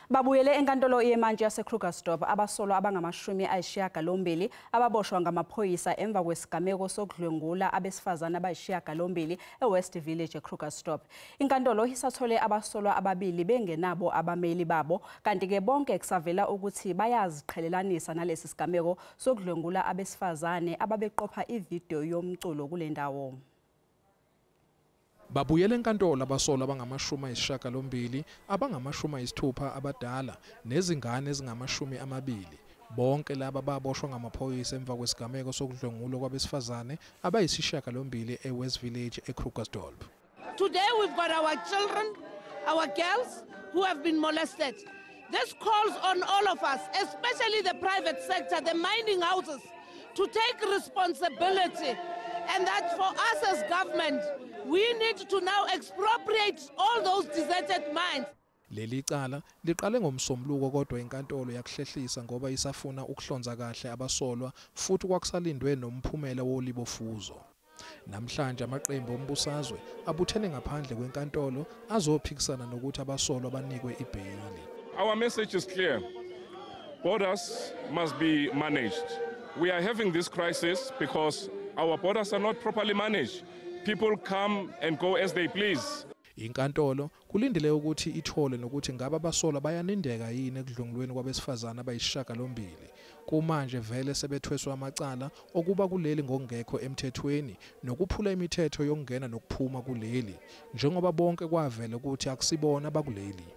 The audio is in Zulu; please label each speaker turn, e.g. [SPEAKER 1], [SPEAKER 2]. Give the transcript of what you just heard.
[SPEAKER 1] Babuyele eNkantolo yemantshi yase Krugersdorp abasolwa abangamashumi ayisishiyagalombili ababoshwa ngamaphoyisa emva kwesigameko sokudlwengula abesifazane abayisishiyagalombili eWest village eKrugersdorp. iNkantolo isathole abasolwa ababili benganabo abammeli babo kanti ke bonke kusavela ukuthi bayaziqhelelanisa nelesisigameko sokudlwengula abesifazane ababeqopha ivideo yomculo kule ndawo.
[SPEAKER 2] Babuyele eNkantolo abasolwa abangamashumi ayisishiyagalombili, abangamashumi ayisithupha abadala nezingane ezingama-20. Bonke laba baboshwa ngamaphoyisa emva kwesigameko sokudlwengula kwabesifazane abayisishiyagalombili eWest village eKrugersdorp.
[SPEAKER 3] Today we've got our children, our girls who have been molested. This calls on all of us, especially the private sector, the mining houses, to take responsibility, and that for us as government, we need to now expropriate all those deserted mines.
[SPEAKER 2] Leli cala liqale ngomsombuluko kodwa iNkantolo yakuhlehlisa ngoba isafuna ukuhlonza kahle abasolwa futhi kwakusalindwe nomphumela wolibofuzo. Namhlanje amaqembu ombusazwe abuthene ngaphandle kweNkantolo azophikisana nokuthi abasolwa banikwe ibheyili.
[SPEAKER 4] Our message is clear. Borders must be managed. We are having this crisis because our borders are not properly managed. People come and go as they please.
[SPEAKER 2] iNkantolo kulindele ukuthi ithole nokuthi ngabe abasolwa bayanindeka yini ekudlwengulweni kwabesifazane abayisishiyagalombili. Kumanje vele sebethweswa amacala okuba kuleli ngokungekho emthethweni nokuphula imithetho yokungena nokuphuma kuleli njengoba bonke kwavela ukuthi akusibona bakuleli.